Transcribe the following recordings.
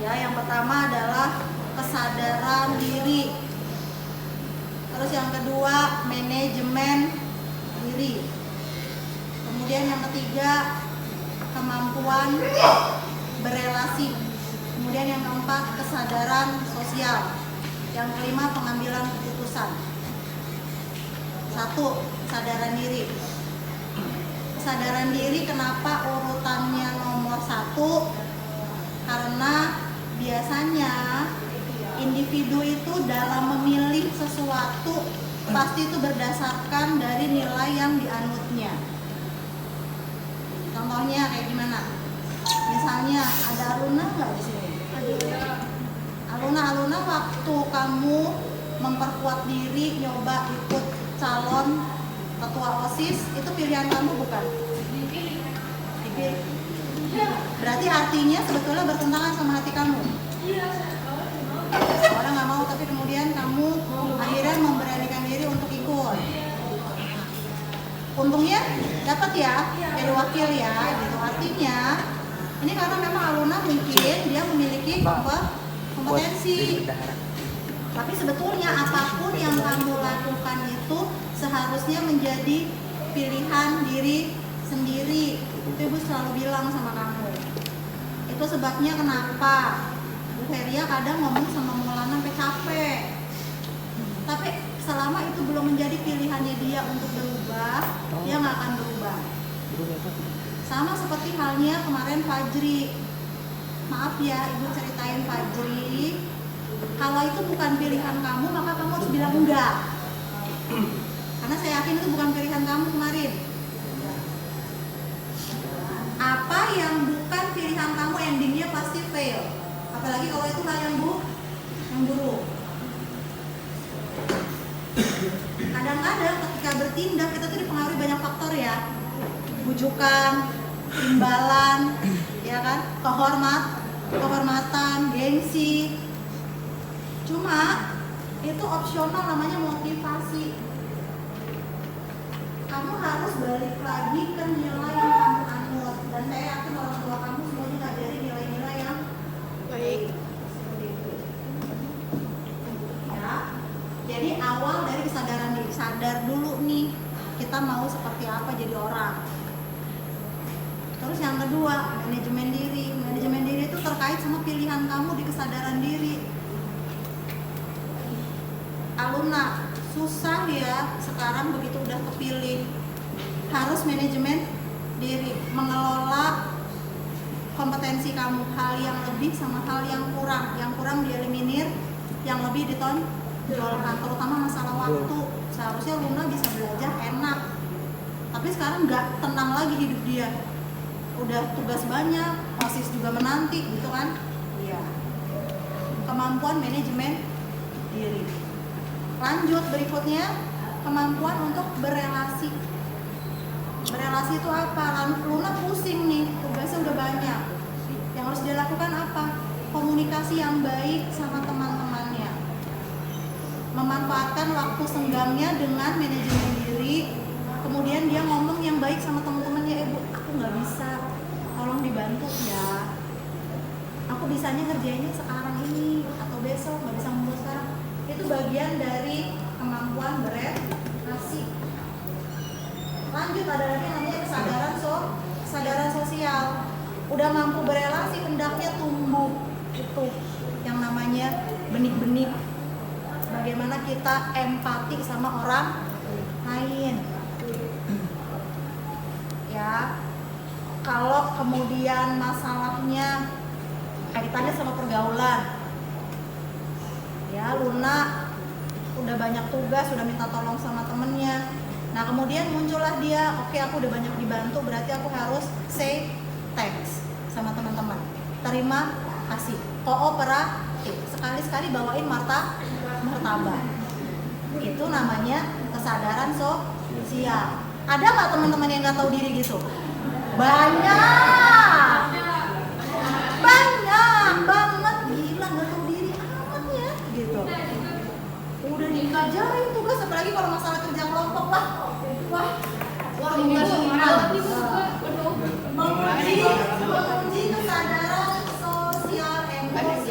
Ya, yang pertama adalah kesadaran diri. Terus yang kedua, manajemen diri. Kemudian yang ketiga, kemampuan berelasi. Kemudian yang keempat, kesadaran sosial. Yang kelima, pengambilan keputusan. 1. Kesadaran diri. Kesadaran diri kenapa urutannya nomor 1? Karena biasanya individu itu dalam memilih sesuatu pasti itu berdasarkan dari nilai yang dianutnya. Contohnya kayak gimana? Misalnya ada Aluna nggak di sini? Aluna waktu kamu memperkuat diri nyoba ikut calon ketua OSIS itu pilihan kamu bukan? Dipilih. Berarti artinya sebetulnya bertentangan sama hati kamu. Orang nggak mau tapi kemudian kamu akhirnya memberanikan diri untuk ikut. Untungnya dapat ya jadi wakil ya gitu. Artinya ini karena memang Aluna mungkin dia memiliki kompetensi. Tapi sebetulnya apapun yang kamu lakukan itu seharusnya menjadi pilihan diri sendiri. Itu Ibu selalu bilang sama kamu. Itu sebabnya kenapa Bu Feria kadang ngomong sama Maulana sampai capek. Tapi selama itu belum menjadi pilihannya dia untuk berubah, dia nggak akan berubah. Sama seperti halnya kemarin Fajri. Maaf ya, Ibu ceritain Fajri. Kalau itu bukan pilihan kamu, maka kamu harus bilang enggak. Karena saya yakin itu bukan pilihan kamu kemarin. Apa yang bukan pilihan kamu endingnya pasti fail. Apalagi kalau itu hal yang buruk. Kadang-kadang ketika bertindak kita tuh dipengaruhi banyak faktor ya. Bujukan, imbalan, ya kan? Kehormatan, gengsi. Cuma itu opsional, namanya motivasi. Kamu harus balik lagi ke nilai yang kamu anut. Dan saya yakin orang tua kamu semuanya ngajari nilai-nilai yang baik. Ya. Jadi awal dari kesadaran diri, sadar dulu nih kita mau seperti apa jadi orang. Terus yang kedua, manajemen diri. Manajemen diri itu terkait sama pilihan kamu di kesadaran diri. Aluna, susah ya sekarang begitu udah kepilih. Harus manajemen diri, mengelola kompetensi kamu, hal yang lebih sama hal yang kurang. Yang kurang dieliminir, yang lebih ditonjolkan, terutama masalah waktu. Seharusnya Luna bisa belajar enak. Tapi sekarang nggak tenang lagi hidup dia. Udah tugas banyak, OSIS juga menanti gitu kan. Iya. Kemampuan manajemen diri. Lanjut berikutnya, kemampuan untuk berelasi. Berelasi itu apa? Luna pusing nih, tugasnya udah banyak. Yang harus dia lakukan apa? Komunikasi yang baik sama teman-temannya. Memanfaatkan waktu senggangnya dengan manajemen diri. Kemudian dia ngomong yang baik sama teman-temannya, Bu, aku nggak bisa, tolong dibantu ya. Aku bisanya ngerjainnya sekarang ini atau besok, nggak bisa ngumpul sekarang. Itu bagian dari kemampuan berelasi. Lanjut ada lagi namanya kesadaran sosial. Udah mampu berelasi, hendaknya tumbuh itu yang namanya benih-benih. Bagaimana kita empati sama orang lain. Ya, kalau kemudian masalahnya kaitannya sama pergaulan. Ya, Luna udah banyak tugas, udah minta tolong sama temennya. Nah, kemudian muncullah dia, oke, aku udah banyak dibantu, berarti aku harus say thanks sama teman-teman. Terima kasih. Kooperatif. Sekali-sekali bawain martabak. Itu namanya kesadaran sosial. Ada nggak teman-teman yang nggak tahu diri gitu? Banyak banget, gila nggak tahu diri amat ya gitu. Udah dikajarin tugas, apalagi kalau masalah kerja kelompok wah menguji kesadaran sosial emosi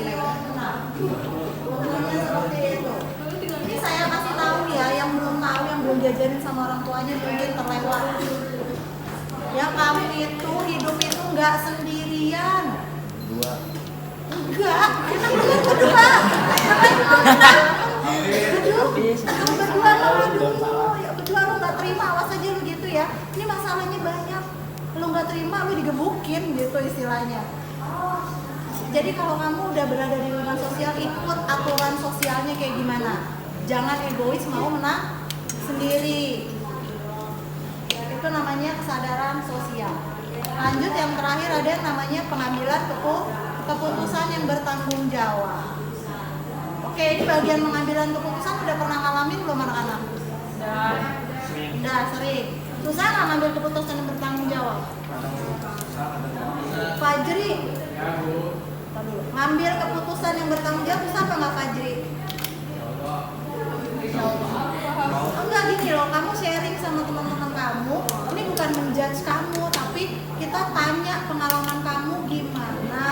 diajarin sama orang tuanya mungkin terlewat. Ya kamu itu hidup itu nggak sendirian. Dua. Enggak, enak berdua. Ngapain ngontrak? Kamu berdua malah dulu. Ya berdua lu nggak terima, awas aja lu gitu ya. Ini masalahnya banyak. Lu nggak terima, lu digebukin gitu istilahnya. Jadi kalau kamu udah berada di lingkungan sosial, ikut aturan sosialnya kayak gimana. Jangan egois mau menang sendiri. Itu namanya kesadaran sosial. Lanjut yang terakhir ada yang namanya pengambilan keputusan yang bertanggung jawab. Oke, ini bagian pengambilan keputusan udah pernah ngalamin belum anak-anak? Udah sering. Susah nggak ngambil keputusan yang bertanggung jawab? Fajri, ngambil keputusan yang bertanggung jawab susah apa nggak Fajri? Enggak, gini loh, kamu sharing sama teman-teman kamu, ini bukan menjudge kamu, tapi kita tanya pengalaman kamu gimana.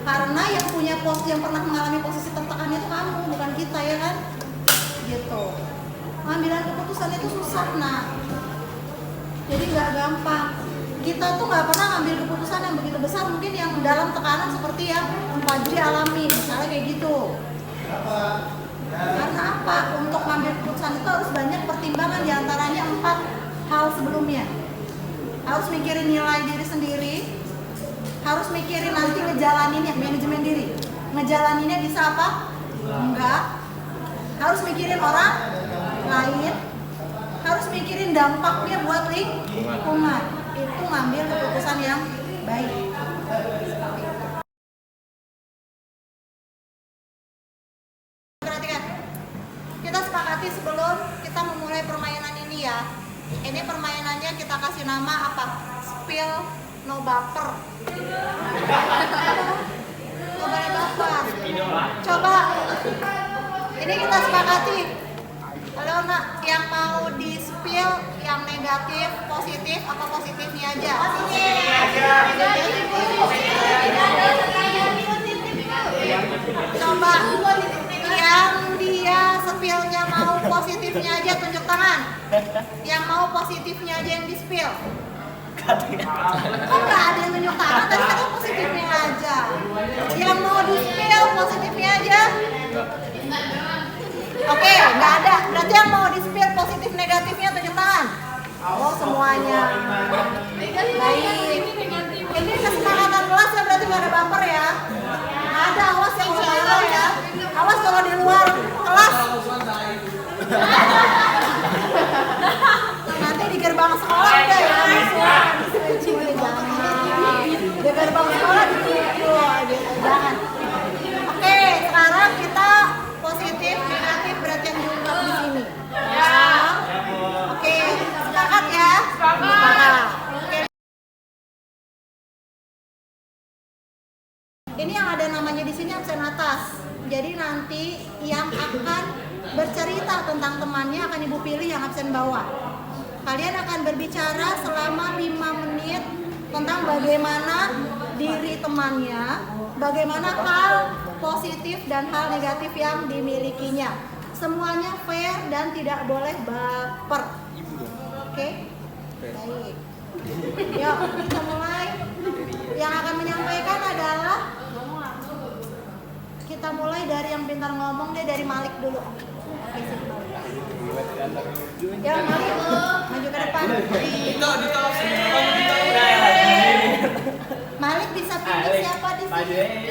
Karena yang punya yang pernah mengalami posisi tertekan itu kamu, bukan kita ya kan? Gitu. Pengambilan keputusan itu susah, nah. Jadi nggak gampang. Kita tuh nggak pernah ngambil keputusan yang begitu besar, mungkin yang dalam tekanan seperti yang Fajri alami, misalnya kayak gitu. Karena apa? Untuk mengambil keputusan itu harus banyak pertimbangan, diantaranya 4 hal sebelumnya. Harus mikirin nilai diri sendiri, harus mikirin nanti ngejalaninnya, manajemen diri. Ngejalaninnya bisa apa? Enggak. Harus mikirin orang lain, harus mikirin dampaknya buat lingkungan. Itu ngambil keputusan yang baik. Perhatikan, kita sepakati sebelum kita memulai permainan ini ya. Ini permainannya kita kasih nama apa? Spill no baper. No baper. Coba. Ini kita sepakati. Halo nak, yang mau di spill yang negatif, positif, apa positifnya aja? Coba yang dia spillnya mau positifnya aja tunjuk tangan. Yang mau positifnya aja yang di spill. Kok nggak ada yang tunjuk tangan? Tadi kan positifnya aja. Yang mau di spill positifnya aja. Oke, nggak ada. Berarti yang mau di spill positif negatifnya tunjuk tangan. Oh semuanya. Baik. Ini kesepakatan kelas ya, berarti nggak ada bumper ya. Nggak ada, awas yang kalau ya. Awas kalau di luar kelas. Nanti di gerbang sekolah udah ya. Di gerbang sekolah ditutup. Jangan. Oke, sekarang kita positif, negatif berarti yang diungkap di sini. Ya. Oke, sepakat ya? Sepakat. Oke. Ini yang ada namanya di sini absen atas. Jadi nanti yang akan bercerita tentang temannya akan Ibu pilih yang absen bawah. Kalian akan berbicara selama 5 menit tentang bagaimana diri temannya, bagaimana hal positif dan hal negatif yang dimilikinya. Semuanya fair dan tidak boleh baper. Oke? Baik. Yuk, kita mulai. Yang akan menyampaikan adalah kita mulai dari yang pintar ngomong deh, dari Malik dulu. Oke, sini Malik. Ya, Malik, maju ke depan. Malik bisa pilih siapa di sini?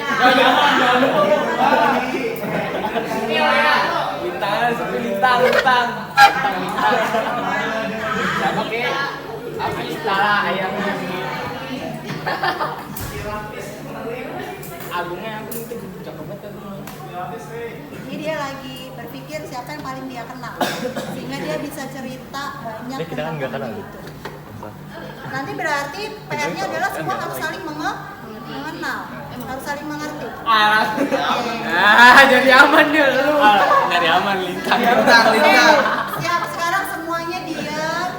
Lintang. Siapa ke? Alita lah ayamnya. Agungnya aku itu cakep banget. Ini dia lagi berpikir siapa yang paling dia kenal, sehingga dia bisa cerita banyak tentang teman itu. Nanti berarti PR-nya adalah semua harus saling mengenal, harus saling mengerti. Jadi aman dia lu. Dari aman lintang. Siap, sekarang semuanya diam.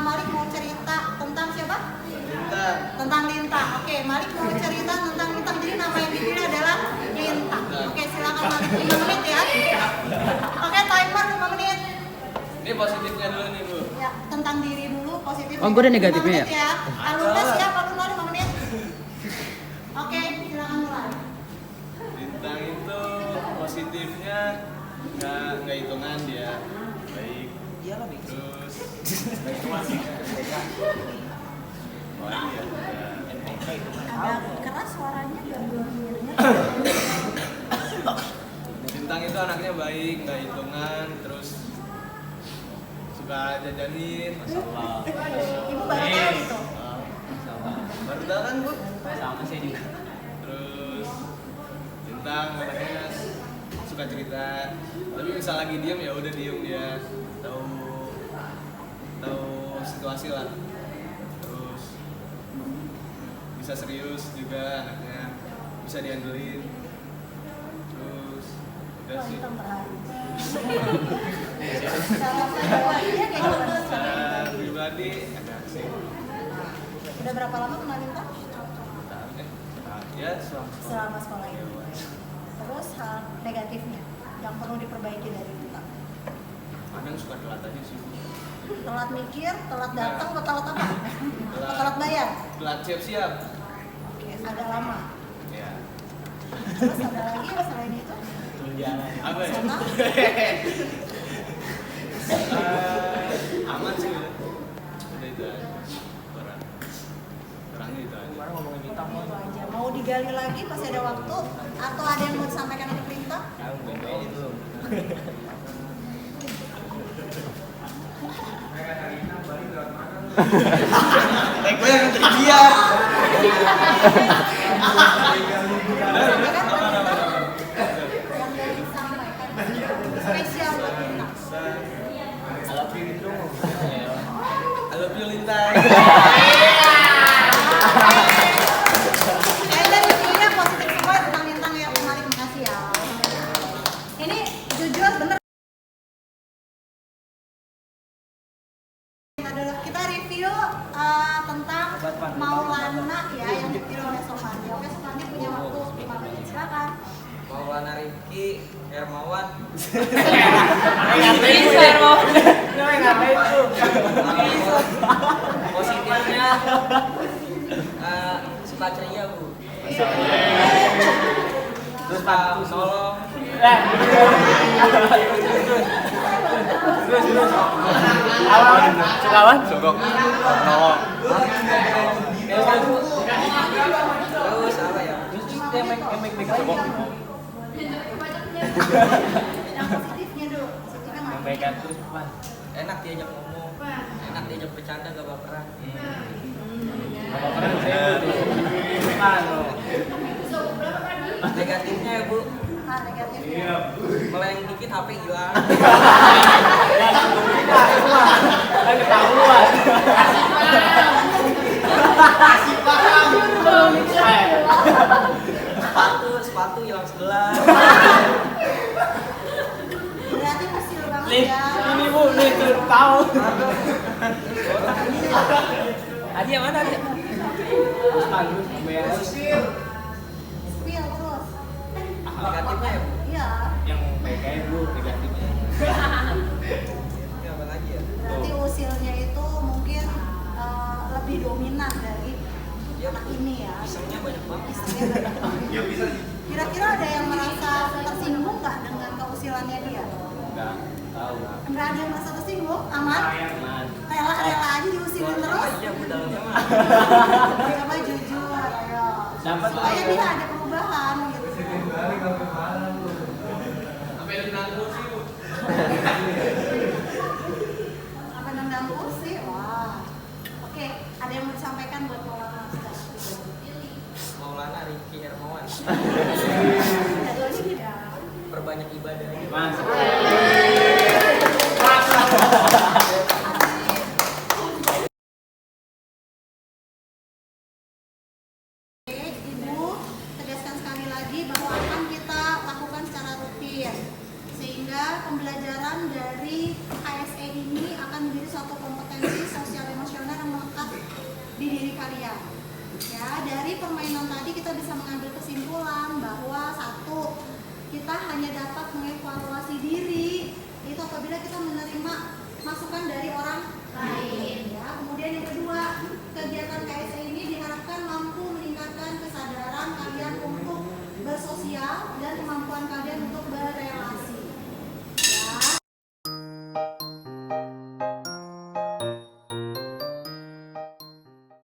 Malik mau cerita tentang siapa? Lintang. Tentang Lintang. Oke, Malik mau cerita tentang Lintang. Jadi nama yang dipilih adalah Lintang. Oke, silakan Malik 5 menit ya. Oke, timer 5 menit. Ini positifnya dulu nih Bu. Ya, tentang diri dulu positif. Oh, gue ada negatifnya 5 menit ya. Aluna siap, Aluna 5 menit. Oke, silakan mulai. Bintang itu positifnya nggak hitungan dia baik. Iyalah baik. Terus Agak keras suaranya Bintang itu anaknya baik, nggak hitungan, terus suka jajanin, masalah. Ibu baru tahu itu. Baru tahu kan Bu? Sama saya juga. Terus Bintang anaknya suka cerita, tapi misal lagi diem ya udah diem dia, tahu situasi lah. Terus bisa serius juga anaknya, bisa diandelin. Terus udah Wah, sih. hitam terharu. Kalau pribadinya kayak gimana? Secara pribadi agak sih. Udah berapa lama kenal Bintang? Ya Selama sekolah ini. Terus hal negatifnya yang perlu diperbaiki dari Bintang. kadang suka telat aja sih. Telat mikir, telat datang, atau telat apa? Atau telat bayar? Telat siap-siap. Oke, agak lama. Ya. Terus ada lagi yang selain itu? Apa ya? Sama? Aman sih udah. Udah itu aja. Orangnya itu aja. Kemarin ngomongin Bintang Itu aja. Mau digali lagi masih ada waktu? Atau ada yang mau disampaikan untuk Bintang? Tahu ini belum. Gue yang ngerti dia. Yang mau disampaikan spesial buat Bintang. Kalau pilih dong. Halo Lintang. Dan intinya positif semua tentang Bintang ya. Malik, makasih ya. Ini jujur bener. Kita review tentang Maulana ya yang dipilih oleh Sofandi. Oke, Sofandi punya waktu 5 menit, silakan. Maulana Rifki Hermawan. Positifnya suka ceria Bu. Terus Pak nolong. Sukawan? Sogok. Nolong. Terus apa ya? Sogok. Yang positifnya dulu. Positifnya mana? Sampaikan terus Pak. Enak diajak ngomong. Enak diajak bercanda gak baperan. Negatifnya ya Bu, Ah, negatifnya. meleng dikit HP hilang. Ketahuan. Sepatu hilang sebelah. Berarti kecil banget Nih, ya. ini Bu, nih tuh tahu. Adi yang mana Adi? Terus bagus, Spill terus. Negatifnya ya Bu. Iya. yang PKI Bu, negatifnya. Ini apa lagi ya? Berarti usilnya itu mungkin lebih dominan dari anak ini ya. Isengnya banyak banget. Isengnya banyak banget. Kira-kira ada yang merasa tersinggung nggak dengan keusilannya dia? Enggak tahu. Nggak ada yang merasa tersinggung? Aman? Aman. Rela-rela aja diusilin terus? Iya Bu, dalamnya mah. Coba jujur, ayo. Dapat Supaya dia ada perubahan gitu. Sampai dengan kursi Bu.